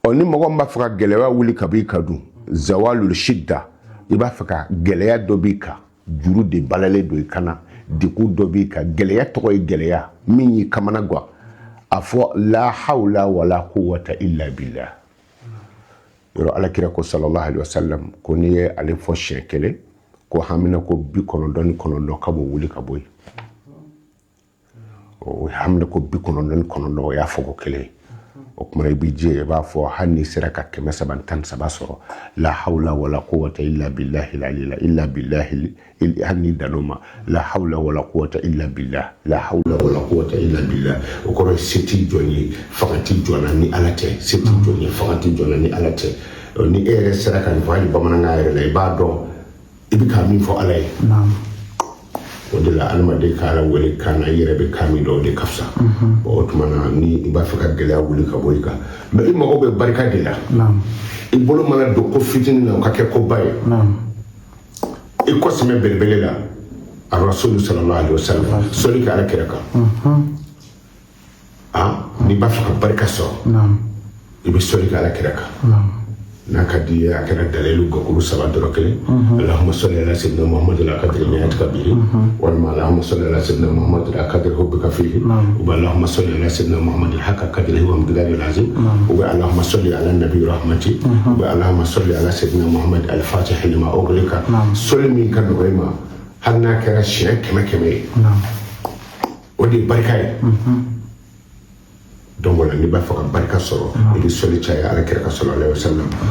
oni mɔgɔ min b'a fɛ ka gɛlɛya wuli ka bɔ i ka dun zawalul shidda i b'a fɛ ka gɛlɛya dɔ b'i kan juru de balalen don i kana deku dɔ b'i kan gɛlɛya tɔgɔ ye gɛlɛya min y'i kamana gan a fɔ la hawla wala quwwata illa billah yɔrɔ alakira ko sallallahu alaihi wasallam ko n'i ye ale fɔ siɲɛ kelen ko hamina ko 99 ka bɔ wuli ka bɔ yen o hamina ko 99 o y'a fɔ ko kelen o kuma i b'i jɛ i b'a fɔ hali n'i sera ka 313 sɔrɔ la hawla wala quwwata illa billahi illa billahi hali n'i dan'o ma la hawla wala quwwata illa billah la hawla wala quwwata illa billah o kɔrɔ ye se t'i jɔn ye fanga t'i jɔnna ni ala tɛ se t'i jɔn ye fanga t'i jɔnna ni ala tɛ ni e yɛrɛ sera ka nin fɔ hali bamanankan yɛrɛ la i b'a dɔn i bɛ ka min fɔ ala ye o de la adamaden ka ala wele kan na i yɛrɛ bɛ kan min dɔn o de ka fisa o tuma na ni i b'a fɛ ka gɛlɛya wuli ka bɔ i kan mɛ i mago bɛ barika de la i bolo mana don ko fitinin na o ka kɛ ko ba ye i kɔsɛmɛ belebele la a rasulu sallallahu alaihi wasallam sɔli kɛ ala kɛrɛ kan n'i b'a fɛ ka barika sɔrɔ i bɛ sɔli kɛ ala kɛrɛ kan n'a ka di ye a kɛra dalilu gakuru 3 dɔrɔn kelen allahumma salli ala sayyidina muhammad ala qadri ni'atika bihi walima allahumma salli ala sayyidina muhammad ala qadri hubbika fihi wa allahumma salli ala sayyidina muhammad haqqa qadrihi wa miqdarihi al-azim wa allahumma salli ala nabi rahmati wa allahumma salli ala sayyidina muhammad al-fatih lima ughliqa salli min kan ma har n'a kɛra siɲɛ 100 o de barika ye donc wala ni b'a fɔ ka barika sɔrɔ i bɛ sɔli caya ala kɛra sallallahu alaihi wasallam